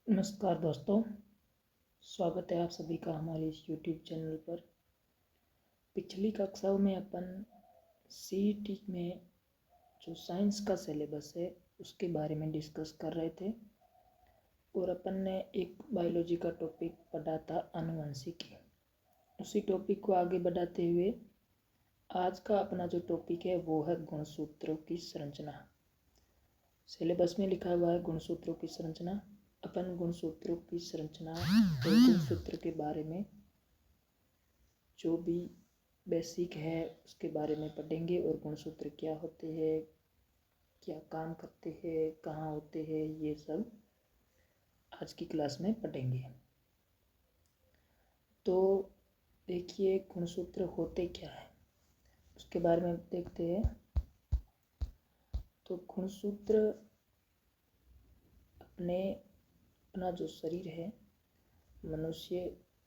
नमस्कार दोस्तों, स्वागत है आप सभी का हमारे इस यूट्यूब चैनल पर। पिछली कक्षाओं में अपन सीईटी में जो साइंस का सिलेबस है उसके बारे में डिस्कस कर रहे थे और अपन ने एक बायोलॉजी का टॉपिक पढ़ा था, आनुवंशिकी। उसी टॉपिक को आगे बढ़ाते हुए आज का अपना जो टॉपिक है वो है गुणसूत्रों की संरचना। सिलेबस में लिखा हुआ है गुणसूत्रों की संरचना। अपन गुणसूत्रों की संरचना और गुणसूत्र के बारे में जो भी बेसिक है उसके बारे में पढ़ेंगे और गुणसूत्र क्या होते हैं, क्या काम करते हैं, कहाँ होते हैं, ये सब आज की क्लास में पढ़ेंगे। तो देखिए गुणसूत्र होते क्या है उसके बारे में देखते हैं। तो गुणसूत्र अपना जो शरीर है मनुष्य,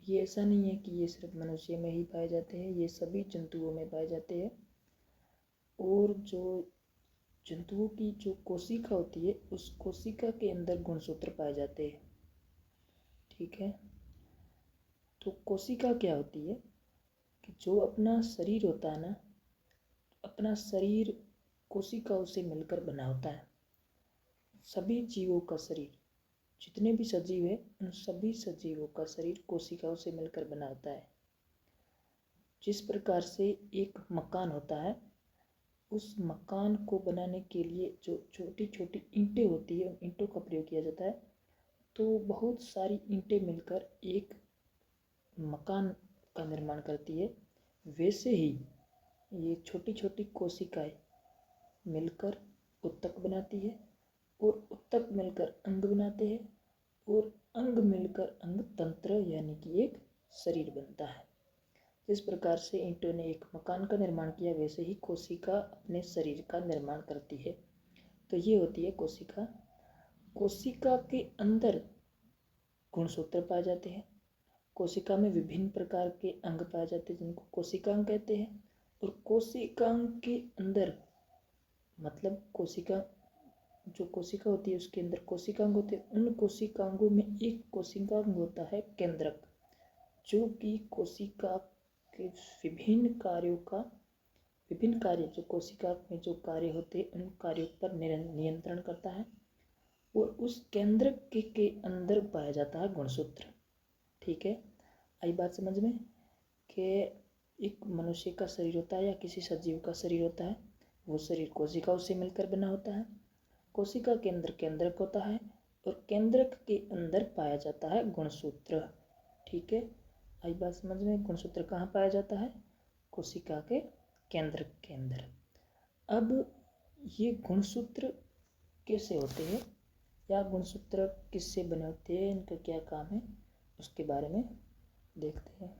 ये ऐसा नहीं है कि ये सिर्फ मनुष्य में ही पाए जाते हैं, ये सभी जंतुओं में पाए जाते हैं। और जो जंतुओं की जो कोशिका होती है उस कोशिका के अंदर गुणसूत्र पाए जाते हैं। ठीक है, तो कोशिका क्या होती है कि जो अपना शरीर होता है ना, अपना शरीर कोशिकाओं से मिलकर बना होता है। सभी जीवों का शरीर, जितने भी सजीव है उन सभी सजीवों का शरीर कोशिकाओं से मिलकर बना होता है। जिस प्रकार से एक मकान होता है, उस मकान को बनाने के लिए जो छोटी छोटी ईंटें होती है उन ईंटों का प्रयोग किया जाता है। तो बहुत सारी ईंटें मिलकर एक मकान का निर्माण करती है। वैसे ही ये छोटी छोटी कोशिकाएं मिलकर उत्तक बनाती है और उत्तक मिलकर अंग बनाते हैं और अंग मिलकर अंग तंत्र यानी कि एक शरीर बनता है। जिस प्रकार से ईंटों ने एक मकान का निर्माण किया, वैसे ही कोशिका अपने शरीर का निर्माण करती है। तो ये होती है कोशिका। कोशिका के अंदर गुणसूत्र पाए जाते हैं। कोशिका में विभिन्न प्रकार के अंग पाए जाते हैं जिनको कोशिकांग कहते हैं। और कोशिकांग के अंदर मतलब जो कोशिका होती है उसके अंदर कोशिकांग होते हैं। उन कोशिकांगों में एक कोशिकांग होता है केंद्रक, जो कि कोशिका के विभिन्न कार्य जो कोशिका में जो कार्य होते हैं उन कार्यों पर नियंत्रण करता है। और उस केंद्रक के अंदर पाया जाता है गुणसूत्र। ठीक है, आई बात समझ में कि एक मनुष्य का शरीर होता है या किसी सजीव का शरीर होता है, वो शरीर कोशिकाओं से मिलकर बना होता है। कोशिका के अंदर केंद्रक होता है और केंद्रक के अंदर पाया जाता है गुणसूत्र। ठीक है, आई बात समझ में। गुणसूत्र कहाँ पाया जाता है? कोशिका के केंद्रक के अंदर। अब ये गुणसूत्र कैसे होते हैं या गुणसूत्र किससे बने होते हैं, इनका क्या काम है, उसके बारे में देखते हैं।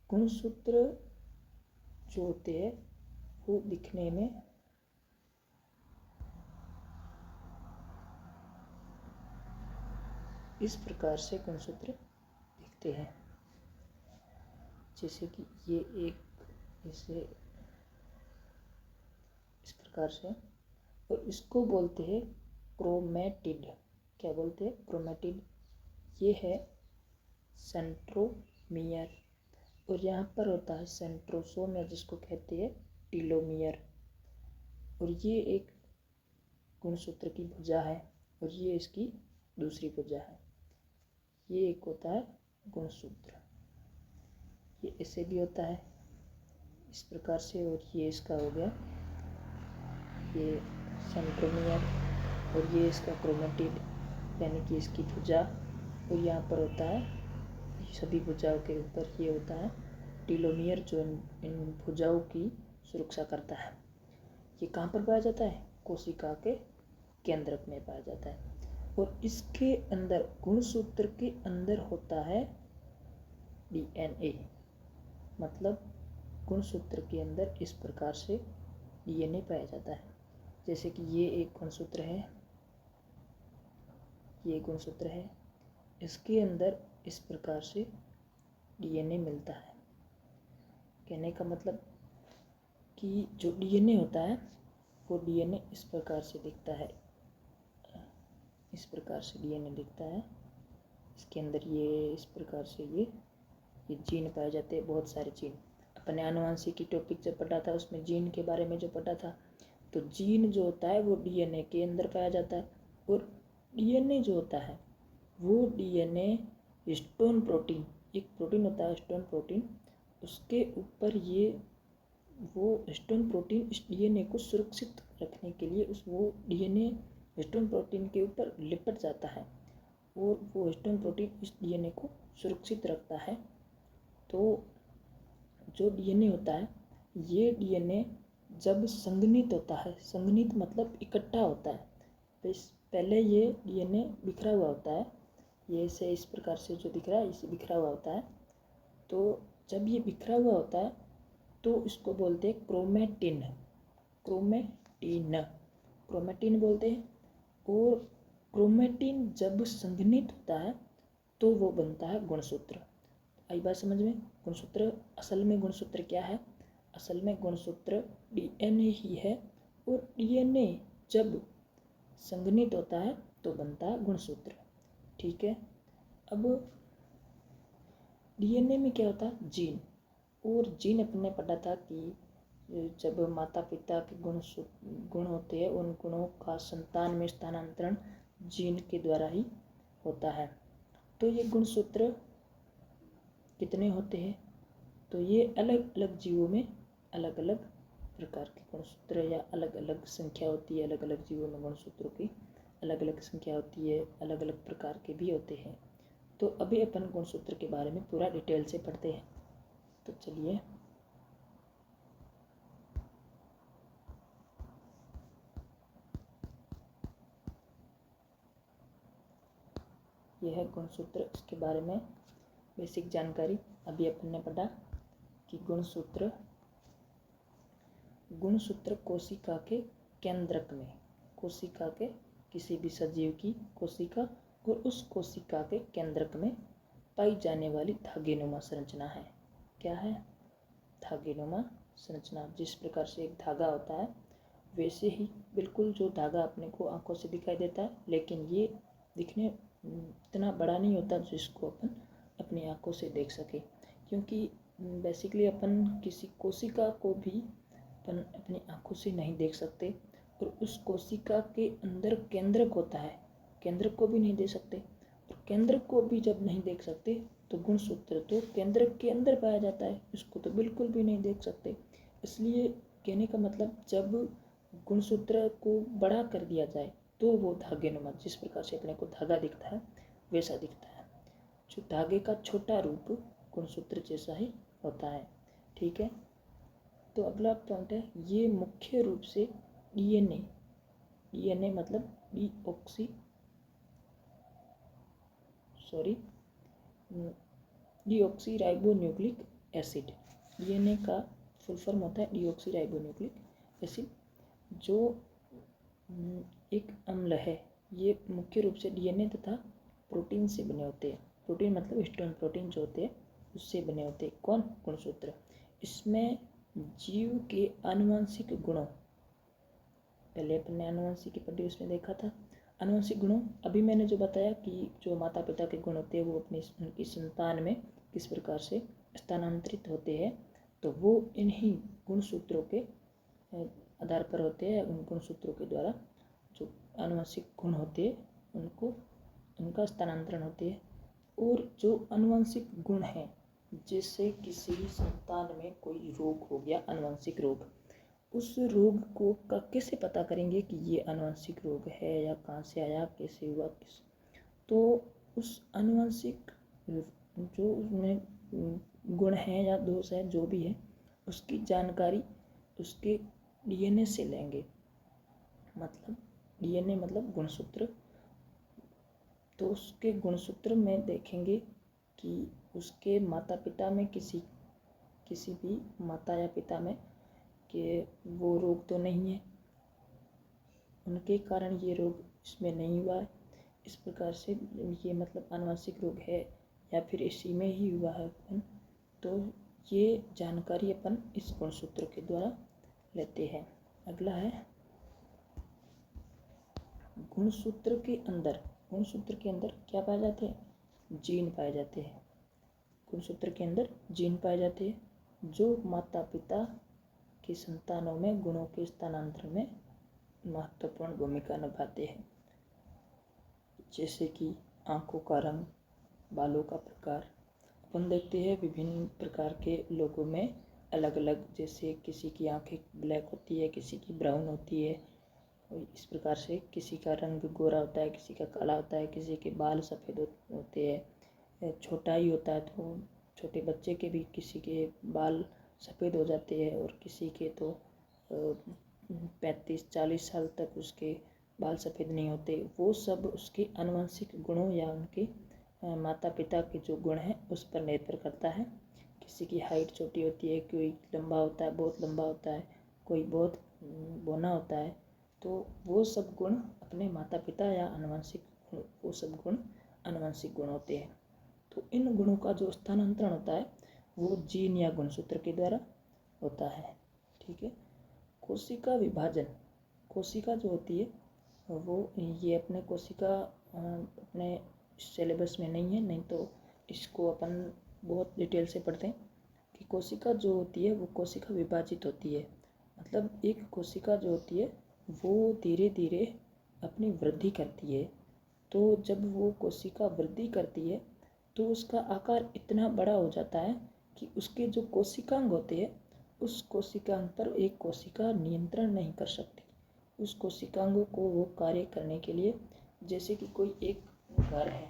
गुणसूत्र जो होते हैं वो दिखने में इस प्रकार से गुणसूत्र दिखते हैं। जैसे कि ये एक इसे इस प्रकार से, और इसको बोलते हैं क्रोमेटिड। क्या बोलते हैं? क्रोमेटिड। ये है सेंट्रोमियर और यहाँ पर होता है सेंट्रोसोम जिसको कहते हैं टीलोमियर। और ये एक गुणसूत्र की भुजा है और ये इसकी दूसरी भुजा है। ये एक होता है गुणसूत्र, ये ऐसे भी होता है इस प्रकार से। और ये इसका हो गया ये सेंट्रोमियर और ये इसका क्रोमेटिड यानी कि इसकी भुजा। और यहाँ पर होता है सभी भुजाओं के ऊपर ये होता है टीलोमियर जो इन भुजाओं की सुरक्षा करता है। ये कहाँ पर पाया जाता है? कोशिका के केंद्रक में पाया जाता है। और इसके अंदर गुणसूत्र के अंदर होता है डीएनए। मतलब गुणसूत्र के अंदर इस प्रकार से डीएनए पाया जाता है। जैसे कि ये एक गुणसूत्र है, ये गुणसूत्र है, इसके अंदर इस प्रकार से डीएनए मिलता है। कहने का मतलब कि जो डीएनए होता है वो डीएनए इस प्रकार से दिखता है। इस प्रकार से डीएनए दिखता है। इसके अंदर ये इस प्रकार से ये जीन पाए जाते हैं, बहुत सारे जीन। अपने आनुवंशिकी टॉपिक जब पढ़ा था उसमें जीन के बारे में जो पढ़ा था, तो जीन जो होता है वो डीएनए के अंदर पाया जाता है। और डीएनए जो होता है वो डीएनए हिस्टोन प्रोटीन, एक प्रोटीन होता है हिस्टोन प्रोटीन, उसके ऊपर ये वो हिस्टोन प्रोटीन इस डीएनए को सुरक्षित रखने के लिए वो डीएनए हिस्टोन प्रोटीन के ऊपर लिपट जाता है और वो हिस्टोन प्रोटीन इस डीएनए को सुरक्षित रखता है। तो जो डीएनए होता है, ये डीएनए जब संघनित होता है, संघनित मतलब इकट्ठा होता है, तो पहले ये डीएनए बिखरा हुआ होता है, ये से इस प्रकार से जो दिख रहा है इसे बिखरा हुआ होता है। तो जब ये बिखरा हुआ होता है तो इसको बोलते हैं क्रोमेटिन, क्रोमेटिन क्रोमेटिन बोलते हैं। और क्रोमेटिन जब संघनित होता है तो वो बनता है गुणसूत्र। आई बात समझ में? गुणसूत्र, असल में गुणसूत्र क्या है? असल में गुणसूत्र डीएनए ही है, और डीएनए जब संघनित होता है तो बनता है गुणसूत्र। ठीक है। अब डीएनए में क्या होता है? जीन। और जीन अपन ने पढ़ा था कि जब माता पिता के गुण होते हैं, उन गुणों का संतान में स्थानांतरण जीन के द्वारा ही होता है। तो ये गुणसूत्र कितने होते हैं? तो ये अलग अलग जीवों में अलग अलग प्रकार के गुणसूत्र या अलग अलग संख्या होती है। अलग अलग जीवों में गुणसूत्रों की अलग अलग संख्या होती है, अलग अलग प्रकार के भी होते हैं। तो अभी अपन गुणसूत्र के बारे में पूरा डिटेल से पढ़ते हैं। तो चलिए, यह है गुणसूत्र। इसके बारे में बेसिक जानकारी अभी अपन ने पढ़ा कि गुणसूत्र कोशिका के केंद्रक में, कोशिका के किसी भी सजीव की कोशिका और उस कोशिका के केंद्रक में पाई जाने वाली धागेनुमा संरचना है। क्या है? धागेनुमा संरचना। जिस प्रकार से एक धागा होता है वैसे ही बिल्कुल जो धागा अपने को आंखों से दिखाई देता है, लेकिन ये दिखने इतना बड़ा नहीं होता जिसको अपन अपनी आंखों से देख सके, क्योंकि बेसिकली अपन किसी कोशिका को भी अपन अपनी आंखों से नहीं देख सकते। और उस कोशिका के अंदर केंद्रक होता है, केंद्रक को भी नहीं देख सकते। और केंद्रक को भी जब नहीं देख सकते तो गुणसूत्र तो केंद्रक के अंदर पाया जाता है, उसको तो बिल्कुल भी नहीं देख सकते। इसलिए कहने का मतलब, जब गुणसूत्र को बड़ा कर दिया जाए तो वो धागेनुमा, जिस प्रकार से अपने को धागा दिखता है वैसा दिखता है। जो धागे का छोटा रूप गुणसूत्र जैसा ही होता है। ठीक है। तो अगला पॉइंट है, ये मुख्य रूप से डीएनए मतलब डीऑक्सी राइबोन्यूक्लिक एसिड। डीएनए का फुल फॉर्म होता है डीऑक्सी राइबोन्यूक्लिक एसिड, जो एक अम्ल है। ये मुख्य रूप से डीएनए तथा प्रोटीन से बने होते हैं। प्रोटीन मतलब हिस्टोन प्रोटीन जो होते हैं उससे बने होते हैं। कौन? गुणसूत्र। इसमें जीव के आनुवंशिक गुणों, पहले अपन ने आनुवंशिकी पढ़ी उसमें देखा था आनुवंशिक गुणों। अभी मैंने जो बताया कि जो माता पिता के गुण होते हैं वो अपनी उनकी संतान में किस प्रकार से स्थानांतरित होते हैं, तो वो इन्हीं गुणसूत्रों के आधार पर होते हैं। उन गुणसूत्रों के द्वारा जो आनुवंशिक गुण होते हैं उनका स्थानांतरण होते हैं। और जो आनुवंशिक गुण हैं, जैसे किसी संतान में कोई रोग हो गया, आनुवंशिक रोग, उस रोग को का कैसे पता करेंगे कि ये आनुवंशिक रोग है या कहाँ से आया, कैसे हुआ, तो उस आनुवंशिक जो उसमें गुण है या दोष है जो भी है, उसकी जानकारी उसके डीएनए से लेंगे। मतलब डीएनए मतलब गुणसूत्र। तो उसके गुणसूत्र में देखेंगे कि उसके माता पिता में किसी भी माता या पिता में कि वो रोग तो नहीं है, उनके कारण ये रोग इसमें नहीं हुआ है। इस प्रकार से ये मतलब आनुवंशिक रोग है या फिर इसी में ही हुआ है अपन, तो ये जानकारी अपन इस गुणसूत्र के द्वारा लेते हैं। अगला है गुणसूत्र के अंदर क्या पाए जाते हैं? जीन पाए जाते हैं। गुणसूत्र के अंदर जीन पाए जाते हैं जो माता पिता की संतानों में गुणों के स्थानांतरण में महत्वपूर्ण भूमिका निभाते हैं, जैसे कि आंखों का रंग, बालों का प्रकार। अपन देखते हैं विभिन्न प्रकार के लोगों में अलग अलग, जैसे किसी की आंखें ब्लैक होती है, किसी की ब्राउन होती है, इस प्रकार से किसी का रंग गोरा होता है, किसी का काला होता है, किसी के बाल सफ़ेद होते हैं। छोटा ही होता है तो छोटे बच्चे के भी किसी के बाल सफ़ेद हो जाते हैं और किसी के तो 35-40 साल तक उसके बाल सफ़ेद नहीं होते। वो सब उसके आनुवंशिक गुणों या उनके माता पिता के जो गुण हैं उस पर निर्भर करता है। किसी की हाइट छोटी होती है, कोई लंबा होता है, बहुत लंबा होता है, कोई बहुत बौना होता है, तो वो सब गुण अपने माता पिता या वो सब गुण आनुवंशिक गुण होते हैं। तो इन गुणों का जो स्थानांतरण होता है वो जीन या गुणसूत्र के द्वारा होता है। ठीक है। कोशिका विभाजन, कोशिका जो होती है वो, ये अपने कोशिका अपने सिलेबस में नहीं है, नहीं तो इसको अपन बहुत डिटेल से पढ़ते हैं कि कोशिका जो होती है वो कोशिका विभाजित होती है। मतलब एक कोशिका जो होती है वो धीरे धीरे अपनी वृद्धि करती है। तो जब वो कोशिका वृद्धि करती है तो उसका आकार इतना बड़ा हो जाता है कि उसके जो कोशिकांग होते हैं उस कोशिकांग पर एक कोशिका नियंत्रण नहीं कर सकती। उस कोशिकांगों को वो कार्य करने के लिए, जैसे कि कोई एक घर है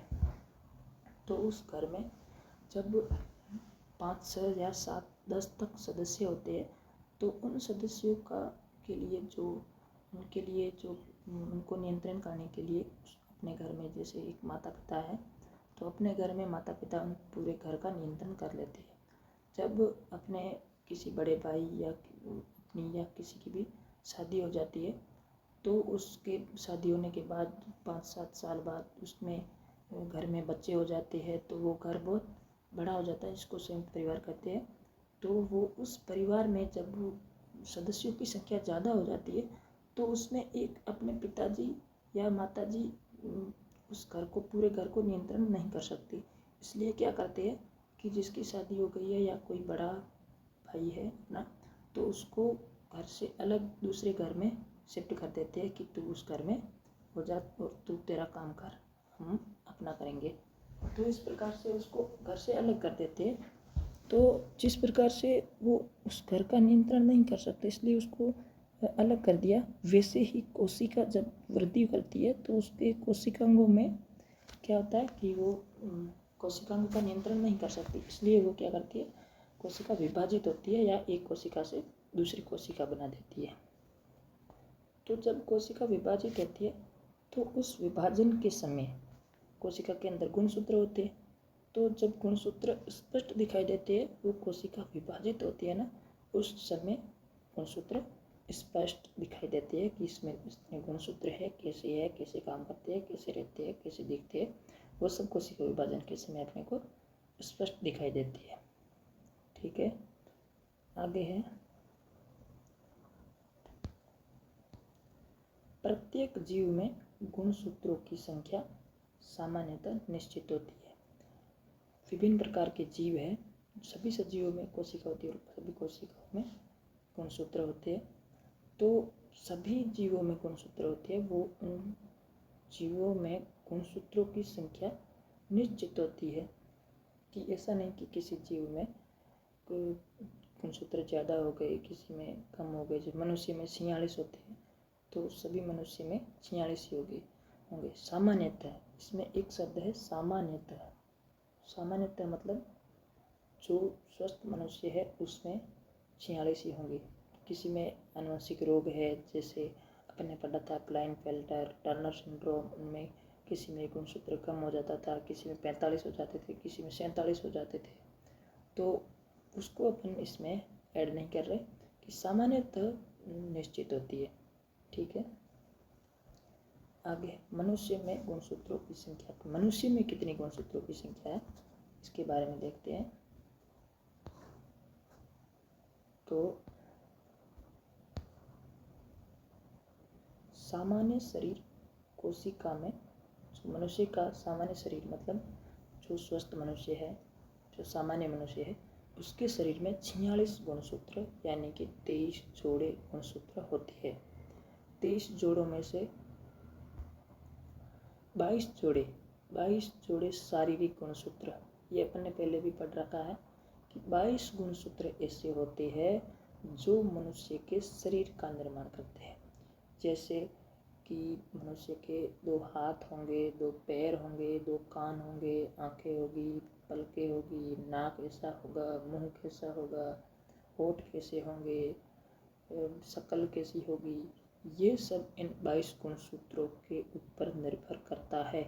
तो उस घर में जब 5, 6 या 7, 10 तक सदस्य होते हैं तो उन सदस्यों के लिए जो उनको नियंत्रण करने के लिए अपने घर में, जैसे एक माता पिता है तो अपने घर में माता पिता उन पूरे घर का नियंत्रण कर लेते हैं। जब अपने किसी बड़े भाई या अपनी या किसी की भी शादी हो जाती है तो उसके शादी होने के बाद 5-7 साल बाद उसमें घर में बच्चे हो जाते हैं तो वो घर बहुत बड़ा हो जाता है, जिसको संयुक्त परिवार कहते हैं। तो वो उस परिवार में जब वो सदस्यों की संख्या ज़्यादा हो जाती है तो उसमें एक अपने पिताजी या माताजी उस घर को, पूरे घर को नियंत्रण नहीं कर सकती। इसलिए क्या करते हैं कि जिसकी शादी हो गई है या कोई बड़ा भाई है अपना, तो उसको घर से अलग दूसरे घर में शिफ्ट कर देते हैं कि तू उस घर में हो जा और तू तेरा काम कर, हम अपना करेंगे। तो इस प्रकार से उसको घर से अलग कर देते हैं। तो जिस प्रकार से वो उस घर का नियंत्रण नहीं कर सकते इसलिए उसको अलग कर दिया। वैसे ही कोशिका जब वृद्धि करती है तो उसके कोशिकांगों में क्या होता है कि वो कोशिकांगों का नियंत्रण नहीं कर सकती, इसलिए वो क्या करती है, कोशिका विभाजित होती है या एक कोशिका से दूसरी कोशिका बना देती है। तो जब कोशिका विभाजित होती है तो उस विभाजन के समय कोशिका के अंदर गुणसूत्र होते हैं। तो जब गुणसूत्र स्पष्ट दिखाई देते हैं, वो कोशिका विभाजित होती है ना, उस समय गुणसूत्र स्पष्ट दिखाई देते हैं कि इसमें गुणसूत्र है, कैसे काम करते हैं, कैसे रहते हैं, कैसे दिखते हैं, वो सब कोशिका विभाजन के समय अपने को स्पष्ट दिखाई देती है। ठीक है, आगे है प्रत्येक जीव में गुणसूत्रों की संख्या सामान्यतः निश्चित होती है। विभिन्न प्रकार के जीव हैं, सभी सजीवों में कोशिका होती है और सभी कोशिकाओं में गुणसूत्र होते हैं। तो सभी जीवों में गुणसूत्र होते हैं, वो उन जीवों में गुणसूत्रों की संख्या निश्चित होती है कि ऐसा नहीं कि किसी जीव में गुणसूत्र ज़्यादा हो गए, किसी में कम हो गए। जब मनुष्य में 46 होते हैं तो सभी मनुष्य में 46 ही होंगे सामान्यतः। इसमें एक शब्द है सामान्यतः। सामान्यतः मतलब जो स्वस्थ मनुष्य है उसमें 46 ही होंगे। किसी में आनुवंशिक रोग है, जैसे अपन ने पढ़ा था क्लाइनफेल्टर, टर्नर सिंड्रोम, उनमें किसी में गुणसूत्र कम हो जाता था, किसी में 45 हो जाते थे, किसी में 47 हो जाते थे। तो उसको अपन इसमें ऐड नहीं कर रहे कि सामान्यतः निश्चित होती है। ठीक है, आगे मनुष्य में गुणसूत्रों की संख्या। मनुष्य में कितनी गुणसूत्रों की संख्या है इसके बारे में देखते हैं। तो सामान्य शरीर कोशिका में जो मनुष्य का सामान्य शरीर, मतलब जो स्वस्थ मनुष्य है, जो सामान्य मनुष्य है, उसके शरीर में 46 गुणसूत्र यानी कि 23 जोड़े गुणसूत्र होते हैं। 23 जोड़ों में से 22 जोड़े शारीरिक गुणसूत्र, ये अपन ने पहले भी पढ़ रखा है कि 22 गुणसूत्र ऐसे होते हैं जो मनुष्य के शरीर का निर्माण करते हैं। जैसे कि मनुष्य के 2 हाथ होंगे, 2 पैर होंगे, 2 कान होंगे, आंखें होगी, पलकें होगी, नाक ऐसा होगा, मुंह कैसा होगा, होठ कैसे होंगे, शक्ल कैसी होगी, ये सब इन 22 गुणसूत्रों के ऊपर निर्भर करता है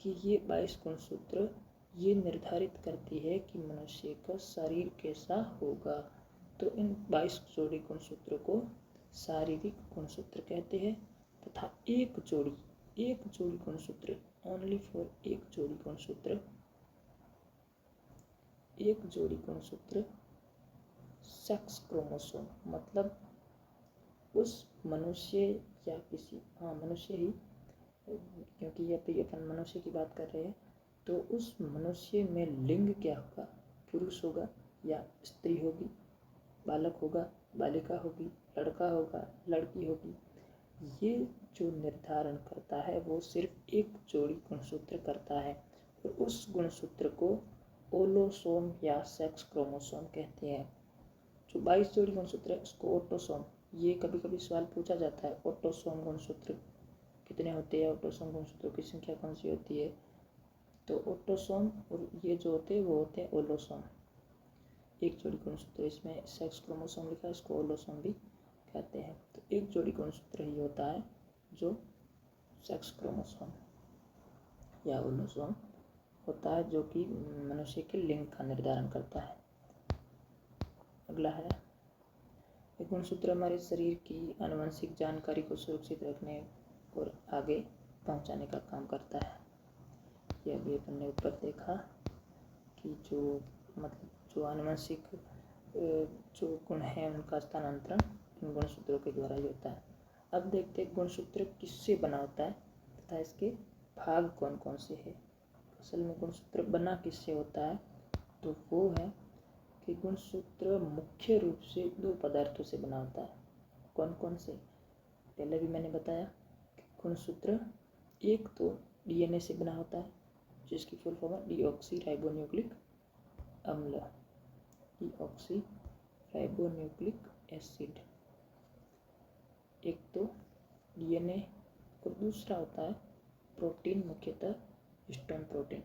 कि ये 22 गुणसूत्र ये निर्धारित करती है कि मनुष्य का शरीर कैसा होगा। तो इन 22 जोड़ी गुणसूत्रों को शारीरिक गुणसूत्र कहते हैं तथा एक जोड़ी गुणसूत्र, ओनली फॉर एक जोड़ी गुणसूत्र सेक्स क्रोमोसोम, मतलब उस मनुष्य या किसी मनुष्य ही, क्योंकि ये पे अपन मनुष्य की बात कर रहे हैं, तो उस मनुष्य में लिंग क्या होगा, पुरुष होगा या स्त्री होगी, बालक होगा, बालिका होगी, लड़का होगा, लड़की होगी, ये जो निर्धारण करता है वो सिर्फ एक जोड़ी गुणसूत्र करता है। और उस गुणसूत्र को ओलोसोम या सेक्स क्रोमोसोम कहते हैं। जो 22 जोड़ी गुणसूत्र है उसको ऑटोसोम, ये कभी कभी सवाल पूछा जाता है, ऑटोसोम गुणसूत्र कितने होते हैं, ऑटोसोम गुणसूत्रों की संख्या कौन सी होती है। तो ऑटोसोम और ये जो होते हैं वो होते हैं ओलोसोम, एक जोड़ी गुणसूत्र, इसमें सेक्स क्रोमोसोम लिखा है, इसको ओलोसोम भी कहते हैं। तो एक जोड़ी गुणसूत्र ही होता है जो सेक्स क्रोमोसोम या ओलोसोम होता है, जो कि मनुष्य के लिंग का निर्धारण करता है। अगला है, ये गुणसूत्र हमारे शरीर की आनुवंशिक जानकारी को सुरक्षित रखने और आगे पहुंचाने का काम करता है। ये अभी अपन ने ऊपर देखा कि जो आनुवंशिक जो गुण है उनका स्थानांतरण इन गुणसूत्रों के द्वारा ही होता है। अब देखते हैं गुणसूत्र किससे बना होता है तथा इसके भाग कौन कौन से हैं। असल में गुणसूत्र बना किससे होता है, तो वो है कि गुणसूत्र मुख्य रूप से 2 पदार्थों से बना होता है। कौन कौन से, पहले भी मैंने बताया कि गुणसूत्र एक तो डीएनए से बना होता है, जिसकी फुल फॉर्म है डीऑक्सी राइबोन्यूक्लिक अम्ल, डीऑक्सी राइबोन्यूक्लिक एसिड, एक तो डीएनए, और दूसरा होता है प्रोटीन, मुख्यतः हिस्टोन प्रोटीन।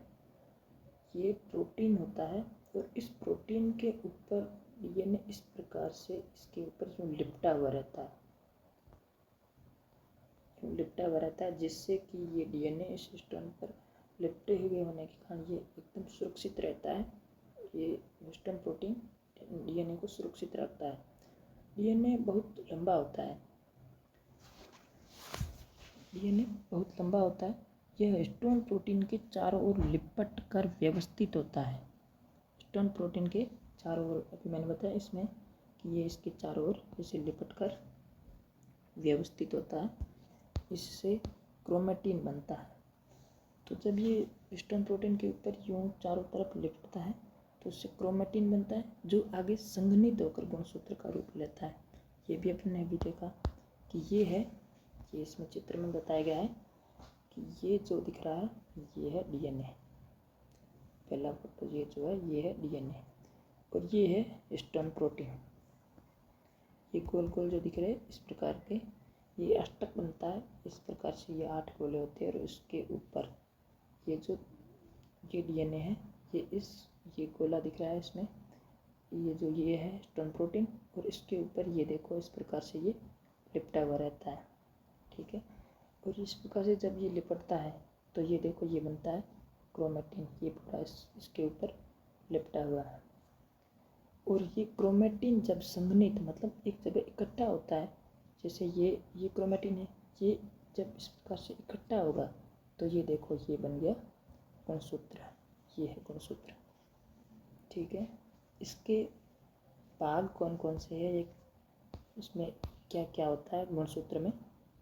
ये प्रोटीन होता है और इस प्रोटीन के ऊपर डीएनए इस प्रकार से इसके ऊपर जो लिपटा हुआ रहता है, जिससे कि ये डीएनए इस हिस्टोन पर लिपटे हुए होने के कारण ये एकदम सुरक्षित रहता है। ये हिस्टोन प्रोटीन डीएनए को सुरक्षित रखता है। डीएनए बहुत लंबा होता है, यह हिस्टोन प्रोटीन के चारों ओर लिपट कर व्यवस्थित होता है। हिस्टोन प्रोटीन के चारों ओर, अभी मैंने बताया इसमें कि ये इसके चारों ओर इसे लिपट कर व्यवस्थित होता है, इससे क्रोमेटिन बनता है। तो जब ये हिस्टोन प्रोटीन के ऊपर यूं चारों तरफ लिपटता है तो उससे क्रोमेटिन बनता है, जो आगे संघनित होकर गुणसूत्र का रूप लेता है। ये भी अपन ने अभी देखा कि ये है, ये इसमें चित्र में बताया गया है कि ये जो दिख रहा है ये है डीएनए, पहला फोटो ये जो है ये है डीएनए, और ये है हिस्टोन प्रोटीन। ये गोल गोल जो दिख रहे हैं इस प्रकार के, ये अष्टक बनता है, इस प्रकार से ये 8 गोले होते हैं, और इसके ऊपर ये जो ये डीएनए है, ये गोला दिख रहा है इसमें, ये है हिस्टोन प्रोटीन, और इसके ऊपर ये देखो इस प्रकार से ये लिपटा हुआ रहता है, ठीक है। और इस प्रकार से जब ये लिपटता है तो ये देखो ये बनता है क्रोमेटिन, ये पूरा इसके ऊपर लिपटा हुआ है। और ये क्रोमेटिन जब संघनित, मतलब एक जगह इकट्ठा होता है, जैसे ये क्रोमेटिन है, ये जब इस प्रकार से इकट्ठा होगा तो ये देखो ये बन गया गुणसूत्र, ये है गुणसूत्र, ठीक है। इसके भाग कौन कौन से हैं, इसमें क्या क्या होता है गुणसूत्र में,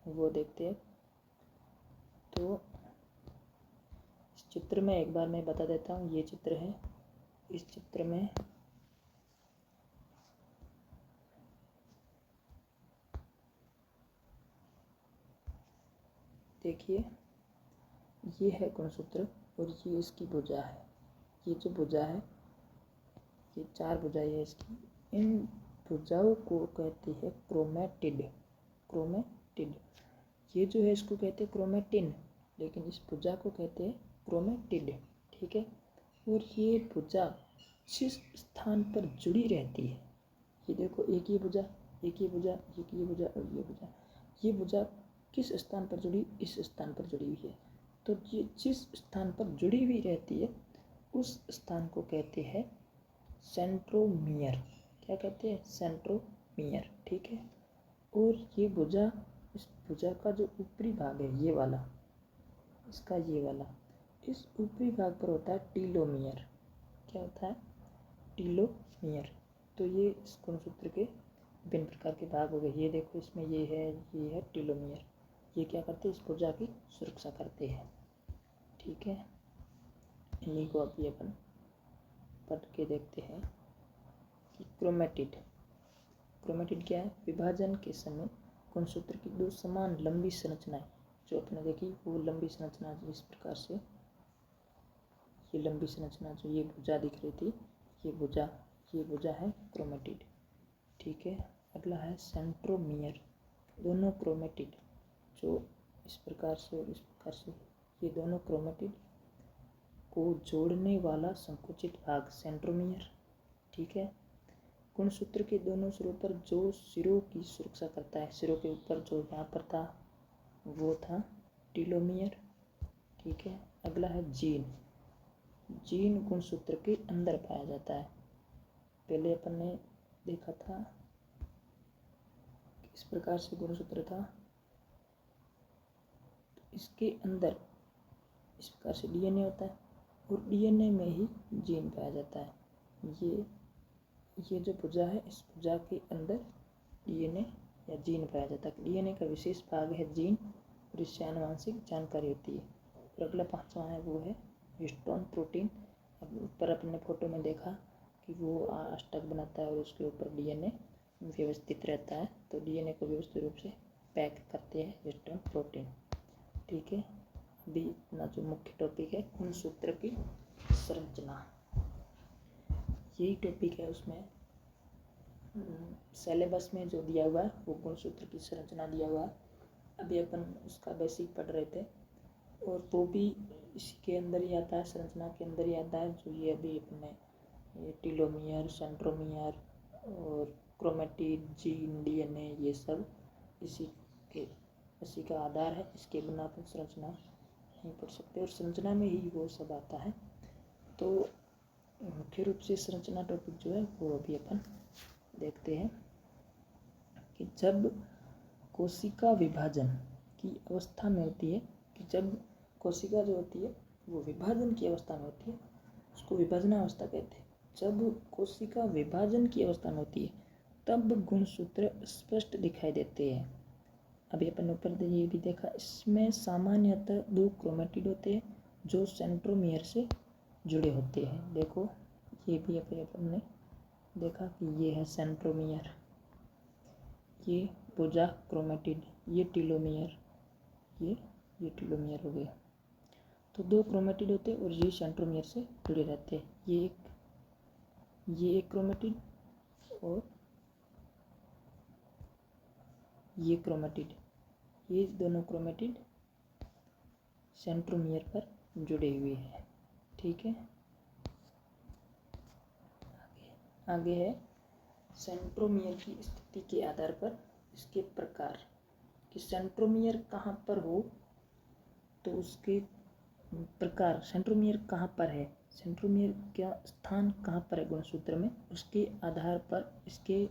वो देखते हैं। तो इस चित्र में एक बार मैं बता देता हूँ, ये चित्र है। इस चित्र में देखिए, ये है गुणसूत्र और ये इसकी भुजा है। ये जो भुजा है, ये 4 भुजाएं है इसकी। इन भुजाओं को कहते हैं क्रोमेटिड। क्रोमेटिड ये जो है इसको कहते हैं क्रोमेटिन, लेकिन इस भुजा को कहते हैं क्रोमेटिड। ठीक है। और ये भुजा जिस स्थान पर जुड़ी रहती है, ये देखो, एक ये भुजा, एक ये भुजा, एक ये भुजा और ये भुजा। ये भुजा किस स्थान पर जुड़ी? इस स्थान पर जुड़ी हुई है। तो ये जिस स्थान पर जुड़ी हुई रहती है उस स्थान को कहते हैं सेंट्रोमियर। क्या कहते हैं? सेंट्रोमियर। ठीक है। और ये भुजा, इस भुजा का जो ऊपरी भाग है, ये वाला, इसका ये वाला, इस ऊपरी भाग पर होता है टीलोमियर। क्या होता है? टीलोमियर। तो ये इस गुणसूत्र के विभिन्न प्रकार के भाग हो गए। ये देखो, इसमें ये है टीलोमियर। ये क्या करते हैं? इस भुजा की सुरक्षा करते हैं। ठीक है। इन्हीं को अभी अपन पढ़ के देखते हैं कि क्रोमेटिड। क्रोमेटिड क्या है? विभाजन के समय गुणसूत्र की 2 समान लंबी संरचनाएं जो अपने देखी, वो लंबी संरचना इस प्रकार से, ये लंबी संरचना जो ये भुजा दिख रही थी, ये भुजा है क्रोमेटिड। ठीक है। अगला है सेंट्रोमियर। दोनों क्रोमेटिड जो इस प्रकार से और इस प्रकार से, ये दोनों क्रोमेटिड को जोड़ने वाला संकुचित भाग सेंट्रोमियर। ठीक है। गुणसूत्र के दोनों सिरों पर जो सिरों की सुरक्षा करता है, सिरों के ऊपर जो यहाँ पर था वो था टीलोमियर। ठीक है। अगला है जीन। जीन गुणसूत्र के अंदर पाया जाता है। पहले अपन ने देखा था इस प्रकार से गुणसूत्र था, इसके अंदर इस प्रकार से डीएनए होता है और डीएनए में ही जीन पाया जाता है। ये जो भुजा है, इस भुजा के अंदर डीएनए या जीन पाया जाता है। डीएनए का विशेष भाग है जीन और इससे आनुवंशिक जानकारी होती है। और अगला 5वां है, वो है हिस्टोन प्रोटीन। अब ऊपर अपने फोटो में देखा कि वो अष्टक बनाता है और उसके ऊपर डीएनए व्यवस्थित रहता है, तो डीएनए को व्यवस्थित रूप से पैक करते हैं हिस्टोन प्रोटीन। ठीक है। अभी इतना जो मुख्य टॉपिक है गुणसूत्र की संरचना, यही टॉपिक है। उसमें सिलेबस में जो दिया हुआ है वो गुणसूत्र की संरचना दिया हुआ है। अभी अपन उसका बेसिक पढ़ रहे थे और वो भी इसी के अंदर ही आता है, संरचना के अंदर ही आता है। जो ये अभी अपने ये टीलोमियर, सेंट्रोमियर और क्रोमेटिड, जीन, डीएनए, ये सब इसी का आधार है। इसके बिना अपन संरचना नहीं पढ़ सकते और संरचना में ही वो सब आता है। तो मुख्य रूप से संरचना टॉपिक जो है वो अभी अपन देखते हैं कि जब कोशिका विभाजन की अवस्था में होती है, कि जब कोशिका जो होती है वो विभाजन की अवस्था में होती है, उसको विभाजनावस्था कहते हैं। जब कोशिका विभाजन की अवस्था में होती है तब गुणसूत्र स्पष्ट दिखाई देते हैं। अभी अपन ऊपर ये भी देखा, इसमें सामान्यतः 2 क्रोमेटिड होते हैं जो सेंट्रोमियर से जुड़े होते हैं। देखो, ये भी अपन ने देखा कि ये है सेंट्रोमियर, ये भुजा क्रोमेटिड, ये टीलोमियर, ये टीलोमियर हो गया। तो 2 क्रोमेटिड होते हैं और ये सेंट्रोमियर से जुड़े रहते हैं। ये एक क्रोमेटिड और ये क्रोमेटिड, ये दोनों क्रोमेटिड सेंट्रोमियर पर जुड़े हुए हैं। ठीक है। आगे है सेंट्रोमियर की स्थिति के आधार पर इसके प्रकार, कि सेंट्रोमियर कहाँ पर हो तो उसके प्रकार, सेंट्रोमियर कहाँ पर है, सेंट्रोमियर का स्थान कहाँ पर है गुणसूत्र में, उसके आधार पर इसके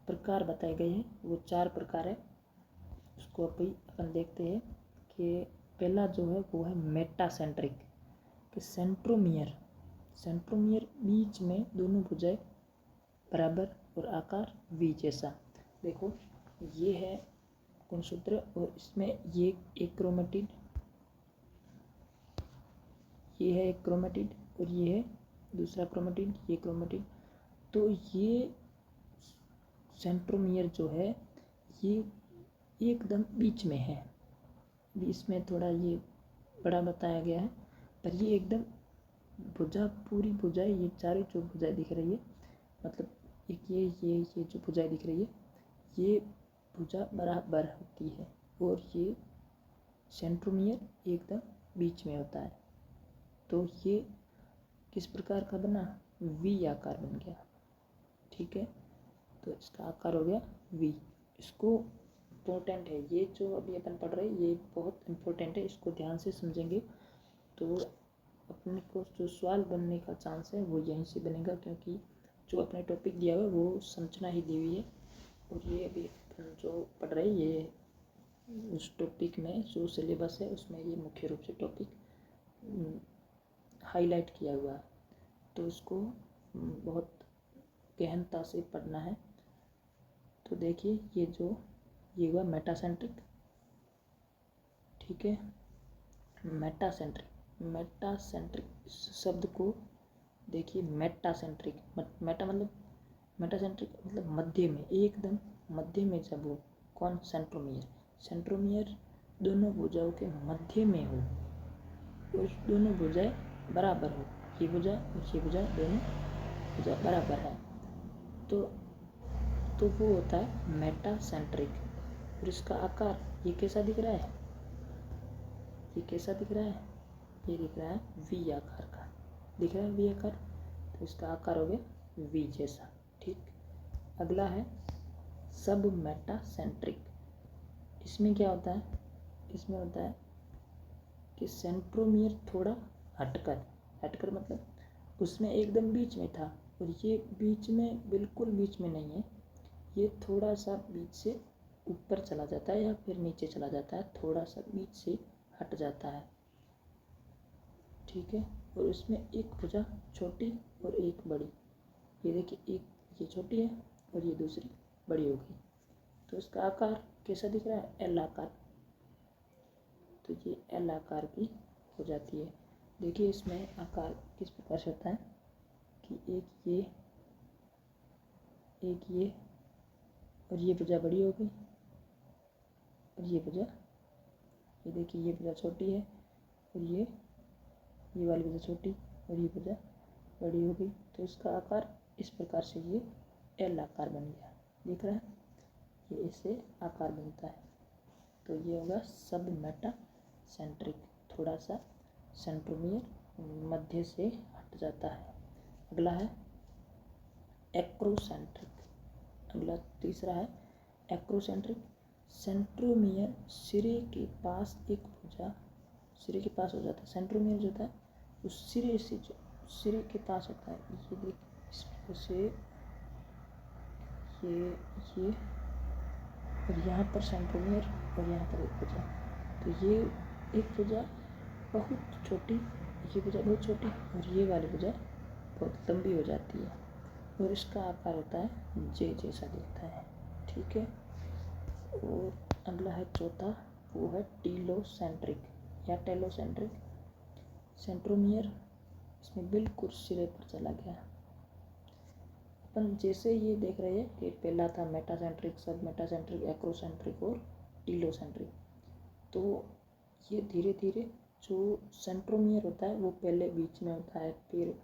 प्रकार बताए गए हैं। वो 4 प्रकार है। उसको अभी अपन देखते हैं कि पहला जो है वो है मेटासेंट्रिक, कि सेंट्रोमियर बीच में दोनों भुजाएं बराबर और आकार वी जैसा। देखो, ये है गुणसूत्र, और इसमें ये एक क्रोमेटिड, ये है एक क्रोमेटिड और ये है दूसरा क्रोमेटिड, ये क्रोमेटिड। तो ये सेंट्रोमियर जो है ये एकदम बीच में है, इसमें थोड़ा ये बड़ा बताया गया है, पर ये एकदम भुजा, पूरी भुजाएं, ये चारों जो भुजाएं दिख रही है, मतलब एक ये जो भुजाएं दिख रही है, ये भुजा बराबर होती है, और ये सेंट्रोमियर एकदम बीच में होता है। तो ये किस प्रकार का बना? वी आकार बन गया। ठीक है, तो इसका आकार हो गया वी। इसको इम्पोर्टेंट है, ये जो अभी अपन पढ़ रहे हैं ये बहुत इम्पोर्टेंट है, इसको ध्यान से समझेंगे तो अपने को जो सवाल बनने का चांस है वो यहीं से बनेगा, क्योंकि जो अपने टॉपिक दिया हुआ है वो संरचना ही दी हुई है, और ये अभी अपन जो पढ़ रहे हैं ये उस टॉपिक में जो सिलेबस है उसमें ये मुख्य रूप से टॉपिक हाईलाइट किया हुआ है, तो उसको बहुत गहनता से पढ़ना है। तो देखिए ये हुआ मेटासेंट्रिक। ठीक है, मेटासेंट्रिक शब्द को देखिए, मेटासेंट्रिक, मेटासेंट्रिक मतलब मध्य में, एकदम मध्य में जब हो, कौन? सेंट्रोमियर दोनों भुजाओं के मध्य में हो, और दोनों भुजाएं बराबर हो, ये भुजा और ये भुजा दोनों भुजा बराबर है, तो वो होता है मेटासेंट्रिक। और इसका आकार ये कैसा दिख रहा है? ये कैसा दिख रहा है? ये दिख रहा है वी आकार का, दिख रहा है वी आकार, तो इसका आकार हो गया वी जैसा। ठीक, अगला है सब मेटासेंट्रिक। इसमें क्या होता है? इसमें होता है कि सेंट्रोमियर थोड़ा हटकर मतलब उसमें एकदम बीच में था, और ये बीच में, बिल्कुल बीच में नहीं है, ये थोड़ा सा बीच से ऊपर चला जाता है या फिर नीचे चला जाता है, थोड़ा सा बीच से हट जाता है। ठीक है, और उसमें एक भुजा छोटी और एक बड़ी, ये देखिए, एक ये छोटी है और ये दूसरी बड़ी हो गई, तो इसका आकार कैसा दिख रहा है? एल आकार। तो ये एल आकार की हो जाती है। देखिए इसमें आकार किस प्रकार से होता है कि एक ये और ये भुजा बड़ी हो गई, और ये भुजा, ये देखिए ये भुजा छोटी है, और ये वाली भुजा छोटी और ये भुजा बड़ी हो गई, तो इसका आकार इस प्रकार से ये एल आकार बन गया, दिख रहा है? ये इससे आकार बनता है। तो ये होगा सब मेटासेंट्रिक, थोड़ा सा सेंट्रोमियर मध्य से हट जाता है। अगला है एक्रोसेंट्रिक। अगला तीसरा है एक्रोसेंट्रिक। सेंट्रोमियर सिरे के पास एक भुजा, सिरे के पास हो जाता है। सेंट्रोमियर जो होता है उस सिरे से, जो सिरे के पास होता है, ये देख, इसमें से ये और यहाँ पर सेंट्रोमियर और यहाँ पर एक भुजा, तो ये एक भुजा बहुत छोटी, ये भुजा बहुत छोटी, और ये वाली भुजा बहुत लंबी हो जाती है, और इसका आकार होता है जे जैसा दिखता है। ठीक है, और अगला है चौथा, वो है टीलोसेंट्रिक या टेलोसेंट्रिक। सेंट्रोमियर इसमें बिल्कुल सिरे पर चला गया। अपन जैसे ये देख रहे हैं कि पहला था मेटासेंट्रिक, सब मेटासेंट्रिक, एक्रोसेंट्रिक और टीलोसेंट्रिक, तो ये धीरे धीरे जो सेंट्रोमियर होता है वो पहले बीच में होता है, फिर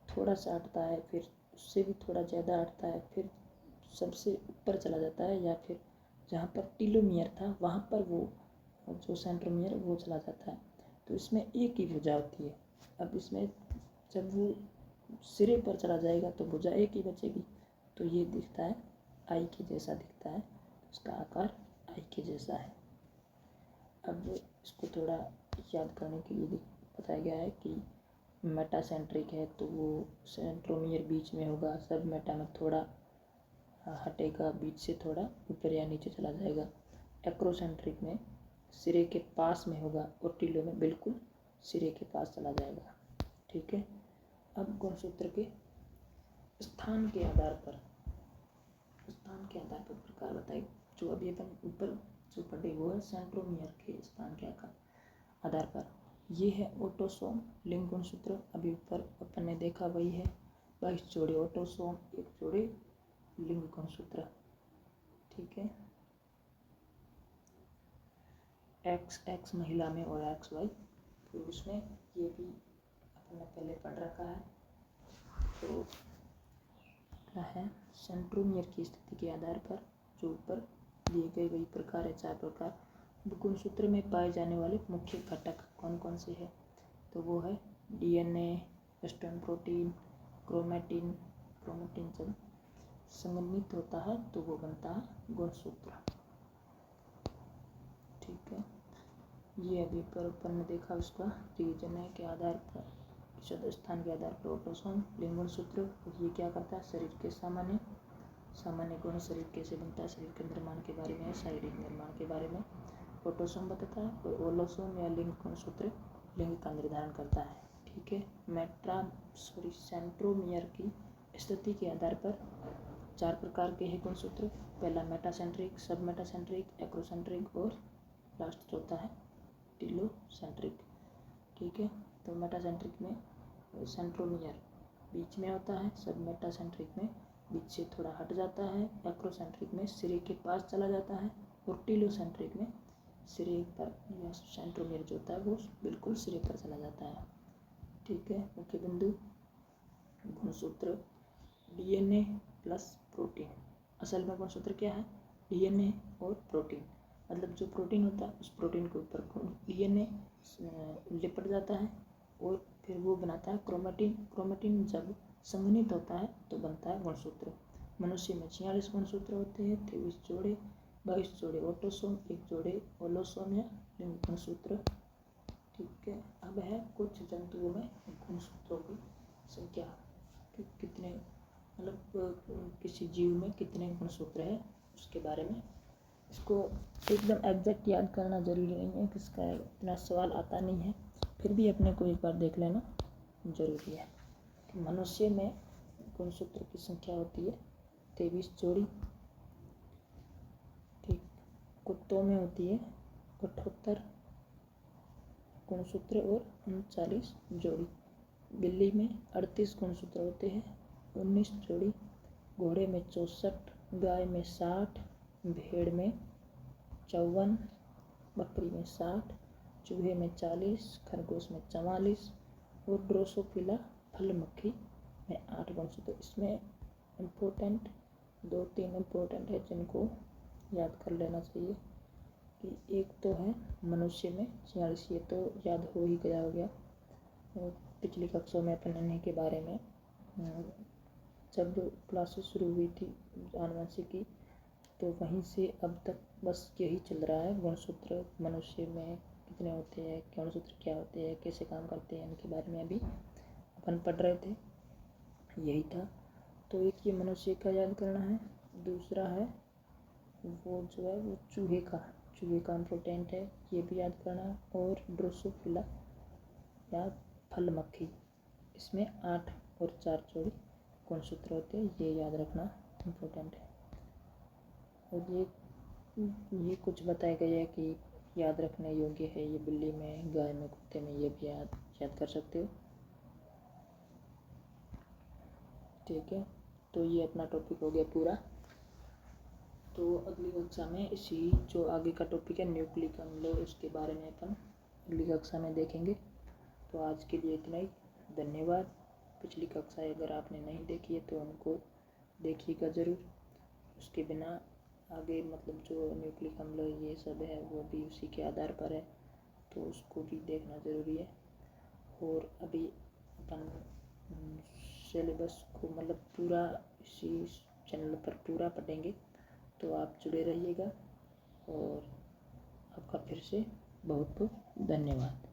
थोड़ा सा हटता है, फिर उससे भी थोड़ा ज़्यादा हटता है, फिर सबसे ऊपर चला जाता है, या फिर जहाँ पर टीलोमियर था वहाँ पर वो जो सेंट्रोमियर वो चला जाता है। तो इसमें एक ही भुजा होती है। अब इसमें जब वो सिरे पर चला जाएगा तो भुजा एक ही बचेगी, तो ये दिखता है आई के जैसा दिखता है, इसका आकार आई के जैसा है। अब इसको थोड़ा याद करने के लिए बताया गया है कि मेटासेंट्रिक है तो वो सेंट्रोमियर बीच में होगा, सब मेटा में थोड़ा हटेगा, बीच से थोड़ा ऊपर या नीचे चला जाएगा। एक्रोसेंट्रिक में सिरे के पास में होगा, और टीलो में बिल्कुल सिरे के पास चला जाएगा। ठीक है, अब गुणसूत्र के स्थान के आधार पर प्रकार बताए, जो अभी अपन ऊपर जो पढ़े वो है सेंट्रोमियर के स्थान के आधार पर। ये है ऑटोसोम लिंग गुणसूत्र। अभी ऊपर अपन ने देखा वही है, 22 जोड़े ऑटोसोम, 1 जोड़े लिंग गुणसूत्र। ठीक है, XX महिला में और XY पुरुष में, ये भी अपन ने पहले पढ़ रखा है। तो क्या है, सेंट्रोमियर की स्थिति के आधार पर जो ऊपर दिए गए वही प्रकार है, 4 प्रकार। गुणसूत्र में पाए जाने वाले मुख्य घटक कौन कौन से हैं, तो वो है DNA, western protein, chromatin. Chromatin जब संघनित होता है तो वो बनता है गुणसूत्र। ठीक है, ये अभी पर अपन ने देखा उसका रिविजन के आधार पर, स्थान के आधार पर ऑटोसोम लिंग गुणसूत्र। ये क्या करता है, शरीर के सामान्य गुण, शरीर कैसे बनता है, शरीर के निर्माण के बारे में, शारीरिक निर्माण के बारे में ऑटोसोम बताता है। और ओलोसोम या लिंग गुणसूत्र लिंग का निर्धारण करता है। ठीक है, सेंट्रोमियर की स्थिति के आधार पर 4 प्रकार के हैं गुणसूत्र। पहला मेटासेंट्रिक, सब मेटासेंट्रिक, एक्रोसेंट्रिक और लास्ट चौथा है टीलोसेंट्रिक। ठीक है, तो मेटासेंट्रिक में सेंट्रोमियर बीच में होता है, सब मेटासेंट्रिक में बीच से थोड़ा हट जाता है, एक्रोसेंट्रिक में सिरे के पास चला जाता है और टीलोसेंट्रिक में सिरे पर या सेंट्रोमियर जो होता है वो बिल्कुल सिरे पर चला जाता है। ठीक है, मुख्य बिंदु गुणसूत्र DNA प्लस प्रोटीन। असल में गुणसूत्र क्या है, DNA और प्रोटीन, मतलब जो प्रोटीन होता है उस प्रोटीन के ऊपर DNA लिपट जाता है और फिर वो बनाता है क्रोमेटिन। क्रोमेटिन जब संघनित होता है तो बनता है गुणसूत्र। मनुष्य में 46 गुणसूत्र होते हैं, 23 जोड़े, 22 जोड़े ऑटोसोम, 1 जोड़े ओलोसोम या लिंग गुणसूत्र। ठीक है, अब है कुछ जंतुओं में गुणसूत्रों की संख्या कि कितने, मतलब किसी जीव में कितने गुणसूत्र है उसके बारे में। इसको एकदम एग्जैक्ट याद करना ज़रूरी नहीं है, किसका इतना सवाल आता नहीं है, फिर भी अपने को एक बार देख लेना ज़रूरी है। कि मनुष्य में गुणसूत्र की संख्या होती है 23 जोड़ी। ठीक, कुत्तों में होती है 78 गुणसूत्र और 39 जोड़ी। बिल्ली में 38 गुणसूत्र होते हैं, 19 जोड़ी। घोड़े में 64, गाय में 60, भेड़ में 54, बकरी में 60, चूहे में 40, खरगोश में 44 और ड्रोसोफिला फल मक्खी में 8 गुणसूत्र। इसमें इम्पोर्टेंट 2-3 इम्पोर्टेंट है जिनको याद कर लेना चाहिए कि एक तो है मनुष्य में 46, ये तो याद हो ही गया हो गया। पिछली कक्षा में अपन ने के बारे में जब क्लासेस शुरू हुई थी आनुवंशिक की, तो वहीं से अब तक बस यही चल रहा है, गुणसूत्र मनुष्य में कितने होते हैं, गुणसूत्र क्या होते हैं, कैसे काम करते हैं, इनके बारे में अभी अपन पढ़ रहे थे, यही था। तो एक ये मनुष्य का याद करना है, दूसरा है वो जो है वो चूहे का इम्पोर्टेंट है, ये भी याद करना है। और ड्रोसोफिला या फल मक्खी, इसमें 8 और 4 जोड़ी गुणसूत्र होते हैं, ये याद रखना इम्पोर्टेंट है। और ये कुछ बताया गया है कि याद रखने योग्य है, ये बिल्ली में, गाय में, कुत्ते में, ये भी याद कर सकते हो। ठीक है, तो ये अपना टॉपिक हो गया पूरा। तो अगली कक्षा में इसी जो आगे का टॉपिक है न्यूक्लिक अम्ल, उसके बारे में अपन अगली कक्षा में देखेंगे। तो आज के लिए इतना ही, धन्यवाद। पिछली कक्षा अगर आपने नहीं देखी है तो उनको देखिएगा ज़रूर। उसके बिना आगे मतलब जो न्यूक्लिक अम्ल ये सब है वो भी उसी के आधार पर है, तो उसको भी देखना ज़रूरी है। और अभी अपन सिलेबस को मतलब पूरा इसी चैनल पर पूरा पढ़ेंगे, तो आप जुड़े रहिएगा। और आपका फिर से बहुत बहुत धन्यवाद।